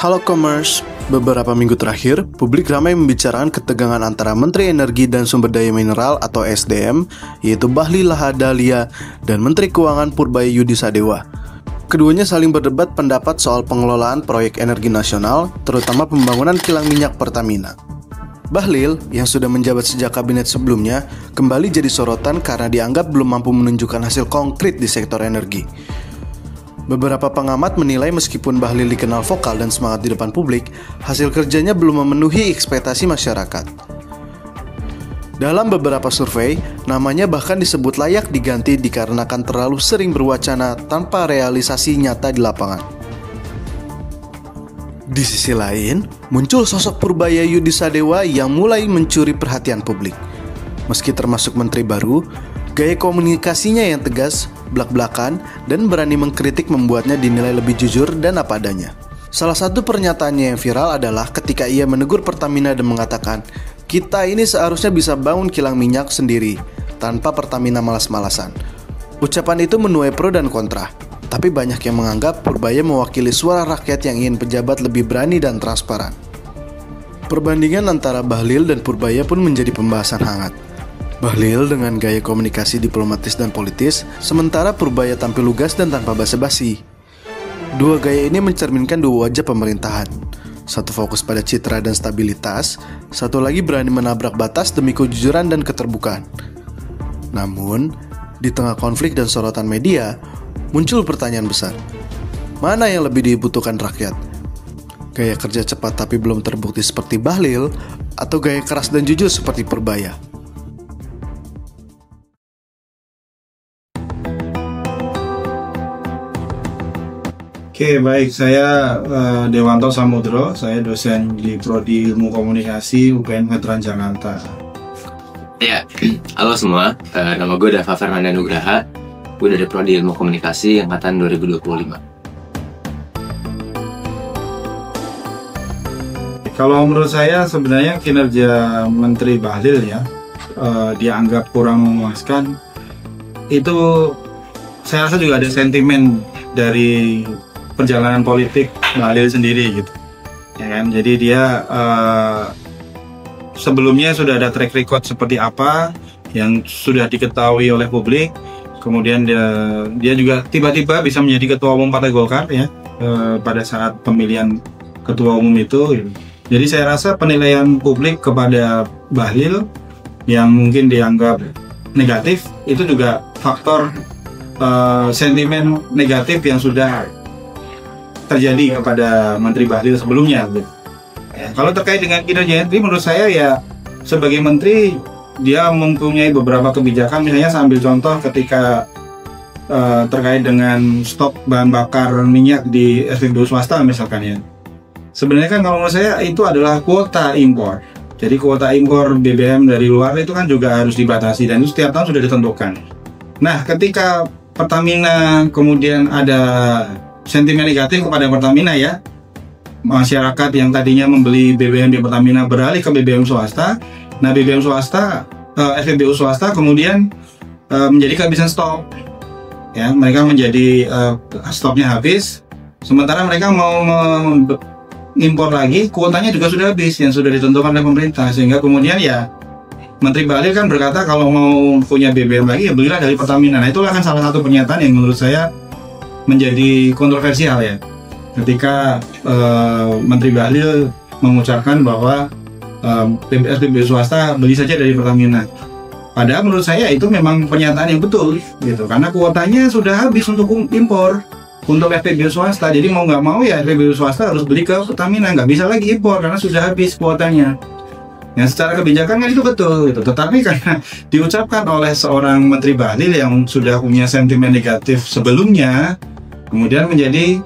Halo Commerce, beberapa minggu terakhir, publik ramai membicarakan ketegangan antara Menteri Energi dan Sumber Daya Mineral atau SDM, yaitu Bahlil Lahadalia dan Menteri Keuangan Purbaya Yudi Sadewa. Keduanya saling berdebat pendapat soal pengelolaan proyek energi nasional, terutama pembangunan kilang minyak Pertamina. Bahlil, yang sudah menjabat sejak kabinet sebelumnya, kembali jadi sorotan karena dianggap belum mampu menunjukkan hasil konkret di sektor energi. Beberapa pengamat menilai meskipun Bahlil dikenal vokal dan semangat di depan publik, hasil kerjanya belum memenuhi ekspektasi masyarakat. Dalam beberapa survei, namanya bahkan disebut layak diganti dikarenakan terlalu sering berwacana tanpa realisasi nyata di lapangan. Di sisi lain, muncul sosok Purbaya Yudi Sadewa yang mulai mencuri perhatian publik. Meski termasuk menteri baru, gaya komunikasinya yang tegas, blak-blakan, dan berani mengkritik membuatnya dinilai lebih jujur dan apa adanya. Salah satu pernyataannya yang viral adalah ketika ia menegur Pertamina dan mengatakan, "Kita ini seharusnya bisa bangun kilang minyak sendiri, tanpa Pertamina malas-malasan." Ucapan itu menuai pro dan kontra, tapi banyak yang menganggap Purbaya mewakili suara rakyat yang ingin pejabat lebih berani dan transparan. Perbandingan antara Bahlil dan Purbaya pun menjadi pembahasan hangat. Bahlil dengan gaya komunikasi diplomatis dan politis, sementara Purbaya tampil lugas dan tanpa basa-basi. Dua gaya ini mencerminkan dua wajah pemerintahan. Satu fokus pada citra dan stabilitas, satu lagi berani menabrak batas demi kejujuran dan keterbukaan. Namun, di tengah konflik dan sorotan media, muncul pertanyaan besar. Mana yang lebih dibutuhkan rakyat? Gaya kerja cepat tapi belum terbukti seperti Bahlil, atau gaya keras dan jujur seperti Purbaya? Oke, baik. Saya Dewanto Samudro. Saya dosen di Prodi Ilmu Komunikasi UPN Veteran Jakarta. Ya, halo semua. Nama gue Dava Fernanda Nugraha. Gue dari Prodi Ilmu Komunikasi angkatan 2025. Kalau menurut saya sebenarnya kinerja Menteri Bahlil ya dianggap kurang memuaskan. Itu saya rasa juga ada sentimen dari perjalanan politik Bahlil sendiri gitu, ya kan? Jadi dia sebelumnya sudah ada track record seperti apa yang sudah diketahui oleh publik. Kemudian dia juga tiba-tiba bisa menjadi ketua umum Partai Golkar ya pada saat pemilihan ketua umum itu. Gitu. Jadi saya rasa penilaian publik kepada Bahlil yang mungkin dianggap negatif itu juga faktor sentimen negatif yang sudah terjadi kepada Menteri Bahlil sebelumnya. Ya, kalau terkait dengan kinerja Menteri, menurut saya ya sebagai Menteri dia mempunyai beberapa kebijakan, misalnya saya ambil contoh ketika terkait dengan stok bahan bakar minyak di SPBU swasta misalkan ya. Sebenarnya kan kalau menurut saya itu adalah kuota impor. Jadi kuota impor BBM dari luar itu kan juga harus dibatasi dan itu setiap tahun sudah ditentukan. Nah, ketika Pertamina kemudian ada sentimen negatif kepada Pertamina ya, masyarakat yang tadinya membeli BBM di Pertamina beralih ke BBM swasta. Nah, BBM swasta, SPBU swasta kemudian menjadi kehabisan stok. Ya, mereka menjadi stoknya habis. Sementara mereka mau impor lagi, kuotanya juga sudah habis yang sudah ditentukan oleh pemerintah. Sehingga kemudian ya Menteri Bahlil kan berkata kalau mau punya BBM lagi ya belilah dari Pertamina. Nah, itulah kan salah satu pernyataan yang menurut saya menjadi kontroversial ya. Ketika Menteri Bahlil mengucapkan bahwa SPBU swasta beli saja dari Pertamina. Padahal menurut saya itu memang pernyataan yang betul gitu. Karena kuotanya sudah habis untuk impor untuk SPBU swasta. Jadi mau nggak mau ya SPBU swasta harus beli ke Pertamina. Nggak bisa lagi impor karena sudah habis kuotanya. Yang secara kebijakan kan itu betul gitu. Tetapi karena diucapkan oleh seorang Menteri Bahlil yang sudah punya sentimen negatif sebelumnya, kemudian menjadi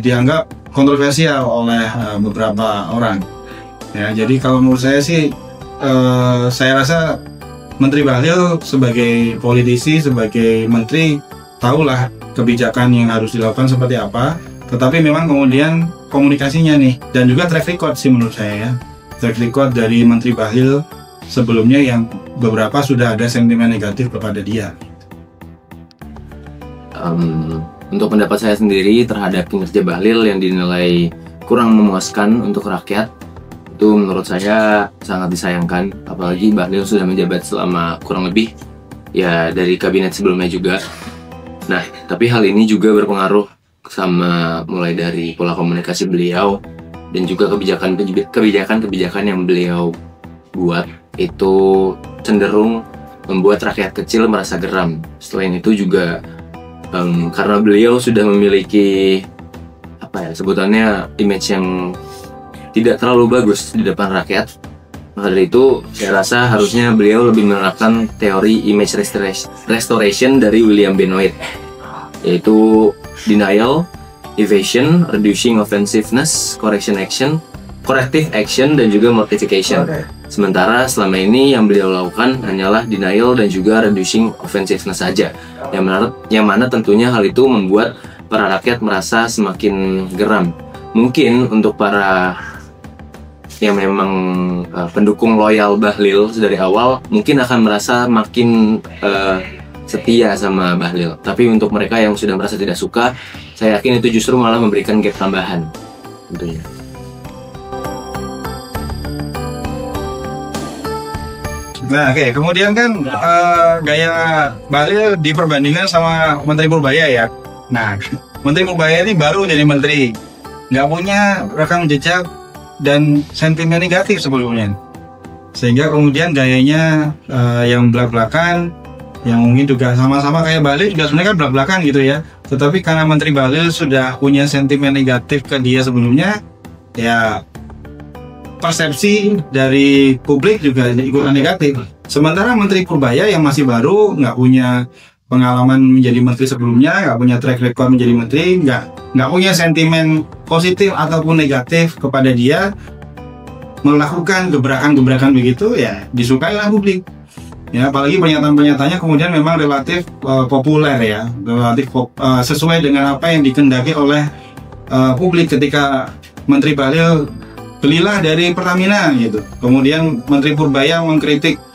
dianggap kontroversial oleh beberapa orang. Ya, jadi kalau menurut saya sih, saya rasa Menteri Bahlil sebagai politisi, sebagai menteri, tahulah kebijakan yang harus dilakukan seperti apa. Tetapi memang kemudian komunikasinya nih, dan juga track record sih menurut saya ya. Track record dari Menteri Bahlil sebelumnya yang beberapa sudah ada sentimen negatif kepada dia. Untuk pendapat saya sendiri terhadap kinerja Bahlil yang dinilai kurang memuaskan untuk rakyat, itu menurut saya sangat disayangkan. Apalagi Bahlil sudah menjabat selama kurang lebih ya dari kabinet sebelumnya juga. Nah, tapi hal ini juga berpengaruh sama mulai dari pola komunikasi beliau dan juga kebijakan yang beliau buat itu cenderung membuat rakyat kecil merasa geram. Selain itu juga karena beliau sudah memiliki sebutannya image yang tidak terlalu bagus di depan rakyat, maka dari itu saya rasa harusnya beliau lebih menerapkan teori image restoration dari William Benoit, yaitu denial, evasion, reducing offensiveness, corrective action, dan juga mortification. Sementara selama ini yang beliau lakukan hanyalah denial dan juga reducing offensiveness saja, yang mana tentunya hal itu membuat para rakyat merasa semakin geram. Mungkin untuk para yang memang pendukung loyal Bahlil dari awal mungkin akan merasa makin setia sama Bahlil. Tapi untuk mereka yang sudah merasa tidak suka, saya yakin itu justru malah memberikan gap tambahan tentunya. Nah, oke. Kemudian kan gaya Bahlil diperbandingkan sama Menteri Purbaya ya. Nah, Menteri Purbaya ini baru jadi menteri, nggak punya rekam jejak dan sentimen negatif sebelumnya, sehingga kemudian gayanya yang belak-belakan, yang mungkin juga sama-sama kayak Bahlil juga sebenarnya kan belak-belakan gitu ya. Tetapi karena Menteri Bahlil sudah punya sentimen negatif ke dia sebelumnya, ya persepsi dari publik juga ikutan negatif. Sementara Menteri Purbaya yang masih baru, nggak punya pengalaman menjadi menteri sebelumnya, nggak punya track record menjadi menteri, nggak punya sentimen positif ataupun negatif kepada dia, melakukan gebrakan-gebrakan begitu ya disukai oleh publik. Ya, apalagi pernyataan-pernyataannya kemudian memang relatif populer ya, relatif sesuai dengan apa yang dikehendaki oleh publik ketika Menteri Bahlil belilah dari Pertamina gitu. Kemudian Menteri Purbaya mengkritik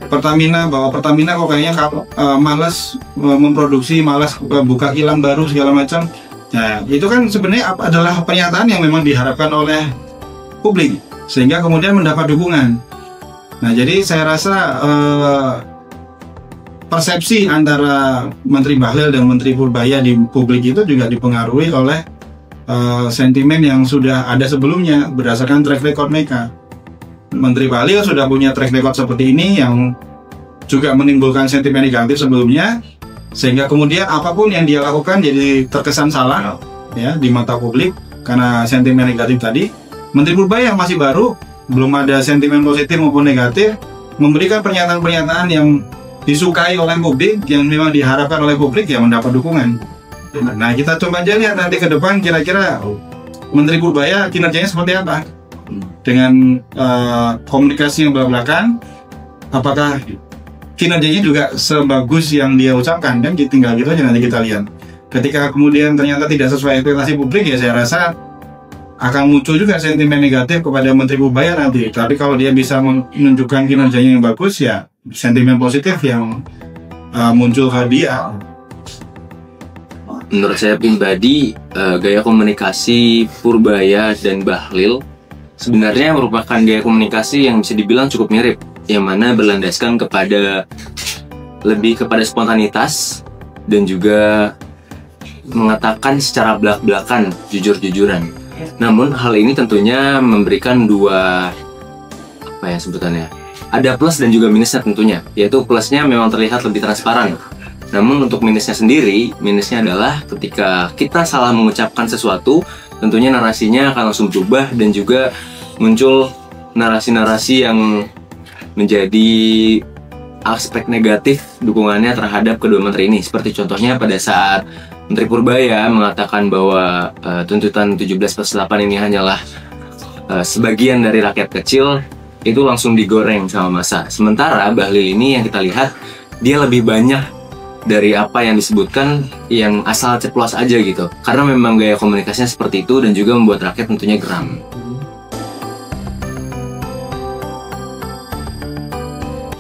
Pertamina bahwa Pertamina kok kayaknya malas memproduksi, malas buka kilang baru segala macam. Nah, itu kan sebenarnya adalah pernyataan yang memang diharapkan oleh publik sehingga kemudian mendapat dukungan. Nah, jadi saya rasa persepsi antara Menteri Bahlil dan Menteri Purbaya di publik itu juga dipengaruhi oleh sentimen yang sudah ada sebelumnya berdasarkan track record mereka. Menteri Bahlil sudah punya track record seperti ini yang juga menimbulkan sentimen negatif sebelumnya, sehingga kemudian apapun yang dia lakukan jadi terkesan salah ya di mata publik karena sentimen negatif tadi. Menteri Purbaya yang masih baru, belum ada sentimen positif maupun negatif, memberikan pernyataan-pernyataan yang disukai oleh publik, yang memang diharapkan oleh publik, ya mendapat dukungan. Nah, kita coba aja lihat nanti ke depan kira-kira Menteri Purbaya kinerjanya seperti apa dengan komunikasi yang belak-belakan, apakah kinerjanya juga sebagus yang dia ucapkan, dan tinggal gitu aja nanti kita lihat. Ketika kemudian ternyata tidak sesuai ekspektasi publik, ya saya rasa akan muncul juga sentimen negatif kepada Menteri Purbaya nanti. Tapi kalau dia bisa menunjukkan kinerjanya yang bagus, ya sentimen positif yang muncul ke dia. Menurut saya pribadi, gaya komunikasi Purbaya dan Bahlil sebenarnya merupakan gaya komunikasi yang bisa dibilang cukup mirip, yang mana berlandaskan lebih kepada spontanitas dan juga mengatakan secara belak-belakan, jujur-jujuran. Namun hal ini tentunya memberikan dua sebutannya, ada plus dan juga minusnya tentunya, yaitu plusnya memang terlihat lebih transparan. Namun untuk minusnya sendiri, minusnya adalah ketika kita salah mengucapkan sesuatu, tentunya narasinya akan langsung berubah dan juga muncul narasi-narasi yang menjadi aspek negatif dukungannya terhadap kedua menteri ini. Seperti contohnya pada saat Menteri Purbaya mengatakan bahwa tuntutan 17+8 ini hanyalah sebagian dari rakyat kecil, itu langsung digoreng sama massa. Sementara Bahlil ini yang kita lihat, dia lebih banyak dari apa yang disebutkan yang asal ceplos aja gitu, karena memang gaya komunikasinya seperti itu dan juga membuat rakyat tentunya geram.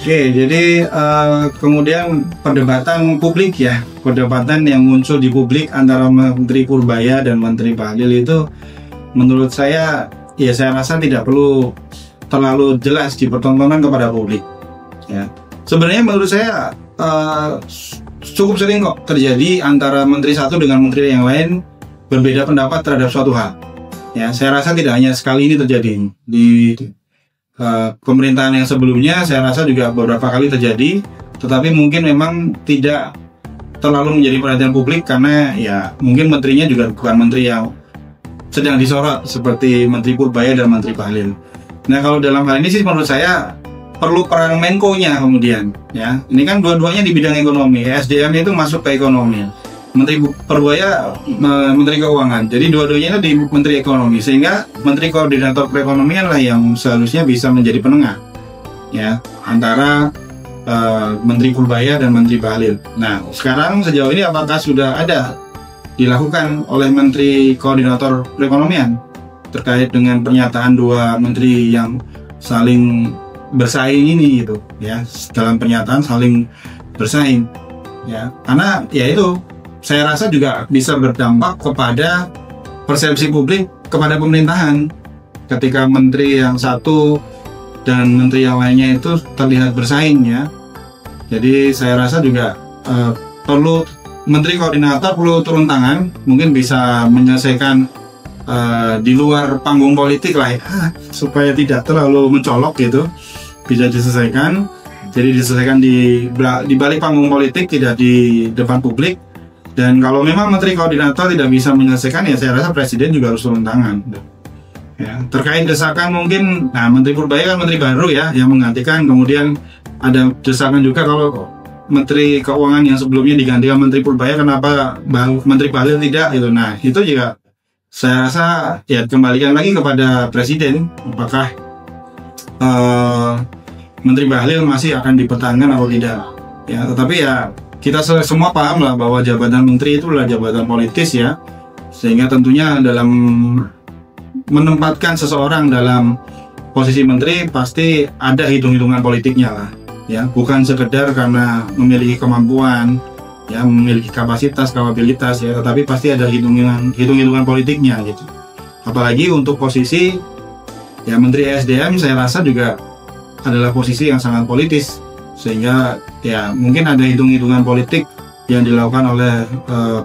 Oke, jadi kemudian perdebatan publik ya, perdebatan yang muncul di publik antara Menteri Purbaya dan Menteri Bahlil itu, menurut saya, ya saya rasa tidak perlu terlalu jelas dipertontonkan kepada publik. Ya, sebenarnya menurut saya cukup sering kok terjadi antara menteri satu dengan menteri yang lain berbeda pendapat terhadap suatu hal. Ya, saya rasa tidak hanya sekali ini terjadi di pemerintahan yang sebelumnya, saya rasa juga beberapa kali terjadi, tetapi mungkin memang tidak terlalu menjadi perhatian publik karena ya mungkin menterinya juga bukan menteri yang sedang disorot seperti Menteri Purbaya dan Menteri Bahlil. Nah, kalau dalam hal ini sih menurut saya perlu peran Menko-nya kemudian, ya. Ini kan dua-duanya di bidang ekonomi, SDM itu masuk ke ekonomi. Menteri Purbaya Menteri Keuangan, jadi dua-duanya itu di Menteri Ekonomi, sehingga Menteri Koordinator Perekonomian lah yang seharusnya bisa menjadi penengah, ya, antara Menteri Purbaya dan Menteri Bahlil. Nah, sekarang sejauh ini apakah sudah ada dilakukan oleh Menteri Koordinator Perekonomian terkait dengan pernyataan dua menteri yang saling bersaing ini gitu, ya, dalam pernyataan saling bersaing, ya, karena ya itu saya rasa juga bisa berdampak kepada persepsi publik kepada pemerintahan ketika menteri yang satu dan menteri yang lainnya itu terlihat bersaing, ya. Jadi saya rasa juga perlu menteri koordinator perlu turun tangan, mungkin bisa menyelesaikan di luar panggung politik lah, ya, supaya tidak terlalu mencolok gitu, bisa diselesaikan. Jadi diselesaikan di balik panggung politik, tidak di depan publik. Dan kalau memang menteri koordinator tidak bisa menyelesaikan, ya saya rasa presiden juga harus turun tangan. Ya, terkait desakan mungkin, nah Menteri Purbaya kan menteri baru ya yang menggantikan, kemudian ada desakan juga kalau Menteri Keuangan yang sebelumnya digantikan Menteri Purbaya, kenapa Menteri Bahlil tidak gitu. Nah itu juga saya rasa ya kembalikan lagi kepada presiden, apakah Menteri Bahlil masih akan dipertahankan atau tidak. Ya, tetapi ya kita semua paham lah bahwa jabatan menteri itu adalah jabatan politis, ya, sehingga tentunya dalam menempatkan seseorang dalam posisi menteri pasti ada hitung-hitungan politiknya lah, ya, bukan sekedar karena memiliki kemampuan, ya, memiliki kapasitas, kapabilitas, ya, tetapi pasti ada hitung-hitungan politiknya gitu. Apalagi untuk posisi ya Menteri SDM, saya rasa juga adalah posisi yang sangat politis, sehingga ya mungkin ada hitung-hitungan politik yang dilakukan oleh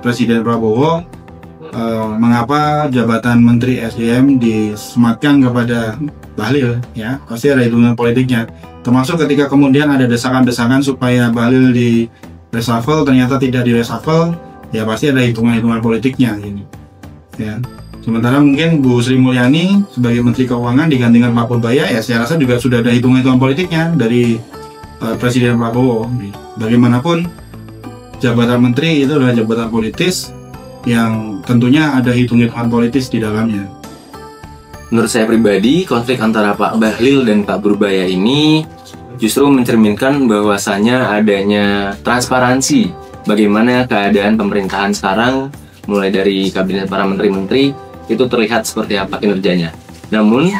Presiden Prabowo, mengapa jabatan Menteri SDM disematkan kepada Bahlil, ya, pasti ada hitungan politiknya, termasuk ketika kemudian ada desakan-desakan supaya Bahlil di reshuffle, ternyata tidak di reshuffle, ya pasti ada hitungan-hitungan politiknya gitu, ya. Sementara mungkin Bu Sri Mulyani sebagai Menteri Keuangan digantikan Pak Purbaya, ya saya rasa juga sudah ada hitungan-hitungan politiknya dari Presiden Prabowo. Bagaimanapun jabatan menteri itu adalah jabatan politis yang tentunya ada hitung-hitungan politis di dalamnya. Menurut saya pribadi, konflik antara Pak Bahlil dan Pak Purbaya ini justru mencerminkan bahwasanya adanya transparansi bagaimana keadaan pemerintahan sekarang, mulai dari kabinet para menteri-menteri itu terlihat seperti apa kinerjanya. Namun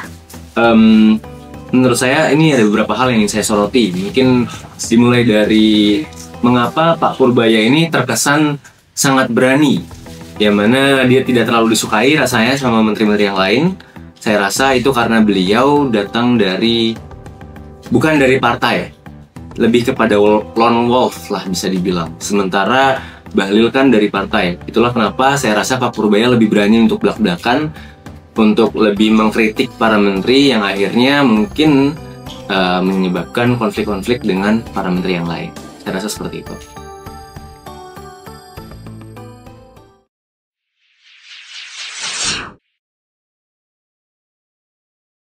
menurut saya ini ada beberapa hal yang ingin saya soroti. Mungkin dimulai dari mengapa Pak Purbaya ini terkesan sangat berani, yang mana dia tidak terlalu disukai rasanya sama menteri-menteri yang lain. Saya rasa itu karena beliau datang dari, bukan dari partai, lebih kepada lone wolf lah bisa dibilang. Sementara Bahlil kan dari partai. Itulah kenapa saya rasa Pak Purbaya lebih berani untuk belak-belakan, untuk lebih mengkritik para menteri yang akhirnya mungkin menyebabkan konflik-konflik dengan para menteri yang lain. Saya rasa seperti itu.